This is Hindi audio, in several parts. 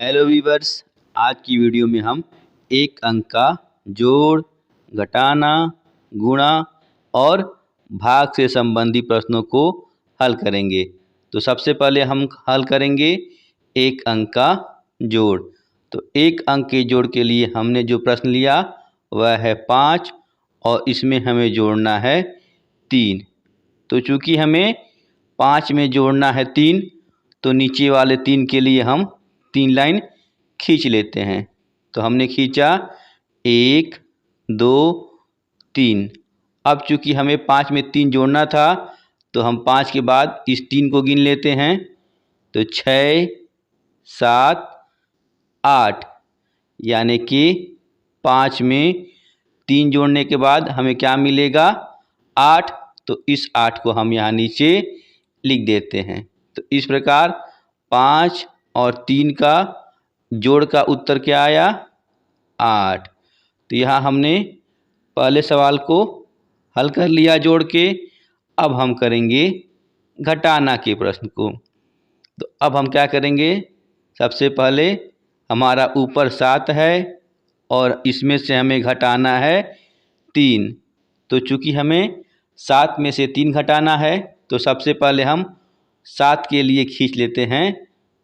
Hello viewers. आज की वीडियो में हम एक अंक का जोड़, घटाना, गुणा और भाग से संबंधित प्रश्नों को हल करेंगे। तो सबसे पहले हम हल करेंगे एक अंक का जोड़। तो एक अंक के जोड़ के लिए हमने जो प्रश्न लिया वह है 5 और इसमें हमें जोड़ना है 3। तो चूँकि हमें 5 में जोड़ना है 3, तो नीचे वाले 3 के लिए हम 3 लाइन खींच लेते हैं। तो हमने खींचा 1 2 3। अब चूँकि हमें 5 में 3 जोड़ना था तो हम 5 के बाद इस 3 को गिन लेते हैं। तो 6 7 8, यानी कि 5 में 3 जोड़ने के बाद हमें क्या मिलेगा 8। तो इस 8 को हम यहाँ नीचे लिख देते हैं। तो इस प्रकार 5 और 3 का जोड़ का उत्तर क्या आया 8। तो यहाँ हमने पहले सवाल को हल कर लिया जोड़ के। अब हम करेंगे घटाना के प्रश्न को। तो अब हम क्या करेंगे, सबसे पहले हमारा ऊपर 7 है और इसमें से हमें घटाना है 3। तो चूँकि हमें 7 में से 3 घटाना है तो सबसे पहले हम 7 के लिए खींच लेते हैं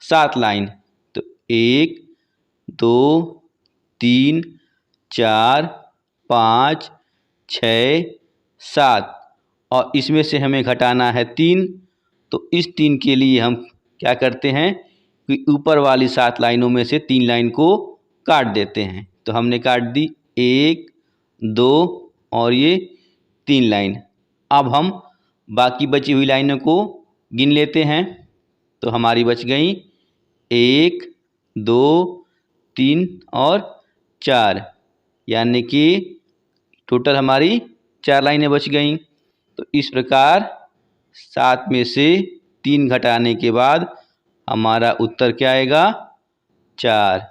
7 लाइन। तो 1 2 3 4 5 6 7 और इसमें से हमें घटाना है 3। तो इस 3 के लिए हम क्या करते हैं कि ऊपर वाली 7 लाइनों में से 3 लाइन को काट देते हैं। तो हमने काट दी 1 2 और ये 3 लाइन। अब हम बाकी बची हुई लाइनों को गिन लेते हैं। तो हमारी बच गई 1 2 3 और 4, यानी कि टोटल हमारी 4 लाइनें बच गईं। तो इस प्रकार 7 में से 3 घटाने के बाद हमारा उत्तर क्या आएगा 4।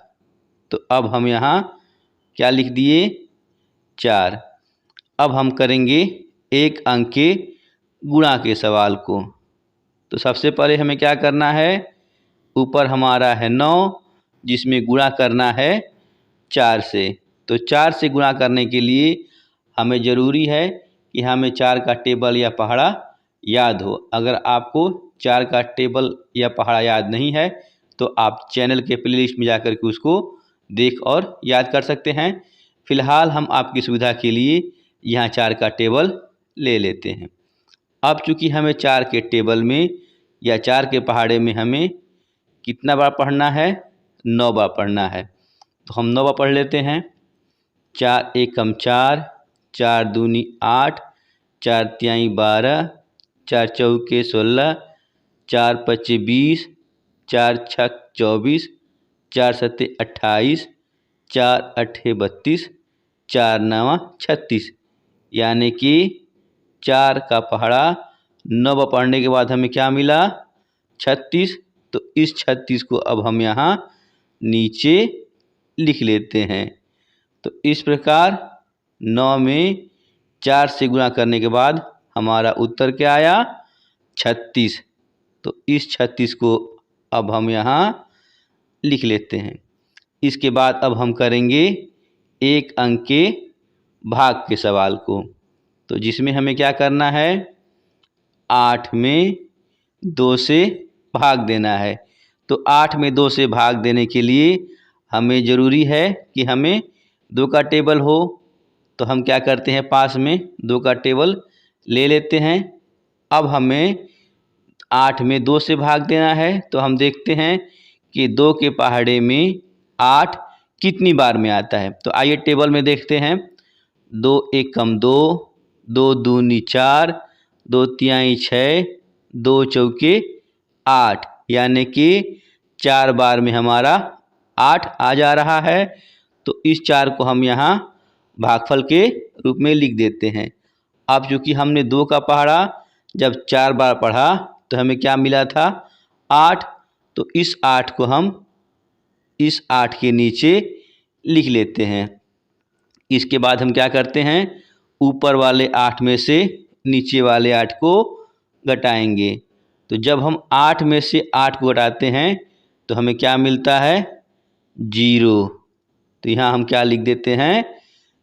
तो अब हम यहाँ क्या लिख दिए 4। अब हम करेंगे एक अंक के गुणा के सवाल को। तो सबसे पहले हमें क्या करना है, ऊपर हमारा है 9 जिसमें गुणा करना है 4 से। तो 4 से गुणा करने के लिए हमें ज़रूरी है कि हमें 4 का टेबल या पहाड़ा याद हो। अगर आपको 4 का टेबल या पहाड़ा याद नहीं है तो आप चैनल के प्लेलिस्ट में जाकर के उसको देख और याद कर सकते हैं। फ़िलहाल हम आपकी सुविधा के लिए यहाँ 4 का टेबल ले लेते हैं। अब चूँकि हमें 4 के टेबल में या 4 के पहाड़े में हमें कितना बार पढ़ना है 9 बार पढ़ना है। तो हम 9 बार पढ़ लेते हैं। 4 एकम 4, 4 दूनी 8, 4 तिहाई 12, 4 चौके 16, 4 पचे 20, 4 छक 24, 4 सत्ते 28, 4 अट्ठे 32, 4 नवा 36, यानी कि 4 का पहाड़ा 9 बार पढ़ने के बाद हमें क्या मिला 36। तो इस 36 को अब हम यहाँ नीचे लिख लेते हैं। तो इस प्रकार 9 में 4 से गुणा करने के बाद हमारा उत्तर क्या आया 36। तो इस 36 को अब हम यहाँ लिख लेते हैं। इसके बाद अब हम करेंगे एक अंक के भाग के सवाल को। तो जिसमें हमें क्या करना है 8 में 2 से भाग देना है। तो 8 में 2 से भाग देने के लिए हमें ज़रूरी है कि हमें 2 का टेबल हो। तो हम क्या करते हैं पास में 2 का टेबल ले लेते हैं। अब हमें 8 में 2 से भाग देना है। तो हम देखते हैं कि 2 के पहाड़े में 8 कितनी बार में आता है। तो आइए टेबल में देखते हैं। 2 एकम 2, 2 दूनी 4, 2 तिहाई 6, 2 चौके 8, यानी कि 4 बार में हमारा 8 आ जा रहा है। तो इस 4 को हम यहाँ भागफल के रूप में लिख देते हैं। अब चूँकि हमने 2 का पहाड़ा जब 4 बार पढ़ा तो हमें क्या मिला था 8। तो इस 8 को हम इस 8 के नीचे लिख लेते हैं। इसके बाद हम क्या करते हैं ऊपर वाले 8 में से नीचे वाले 8 को घटाएंगे। तो जब हम 8 में से 8 को घटाते हैं तो हमें क्या मिलता है जीरो। तो यहाँ हम क्या लिख देते हैं,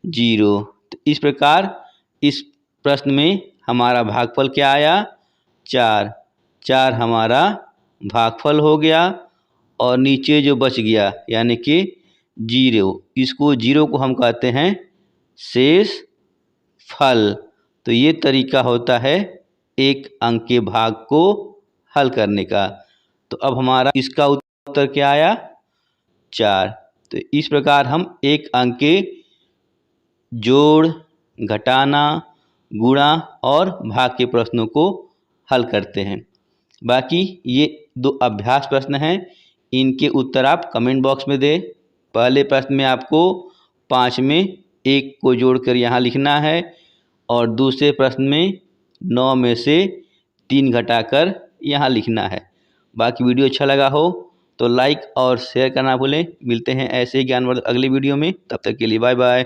जीरो। तो इस प्रकार इस प्रश्न में हमारा भागफल क्या आया, 4। 4 हमारा भागफल हो गया और नीचे जो बच गया यानी कि जीरो, इसको जीरो को हम कहते हैं शेष फल। तो ये तरीका होता है एक अंक के भाग को हल करने का। तो अब हमारा इसका उत्तर क्या आया, 4। तो इस प्रकार हम एक अंक के जोड़, घटाना, गुणा और भाग के प्रश्नों को हल करते हैं। बाकी ये 2 अभ्यास प्रश्न हैं, इनके उत्तर आप कमेंट बॉक्स में दें। पहले प्रश्न में आपको 5 में 1 को जोड़कर यहाँ लिखना है और दूसरे प्रश्न में 9 में से 3 घटाकर यहाँ लिखना है। बाकी वीडियो अच्छा लगा हो तो लाइक और शेयर करना भूलें। मिलते हैं ऐसे ही ज्ञानवर्धक अगले वीडियो में, तब तक के लिए बाय बाय।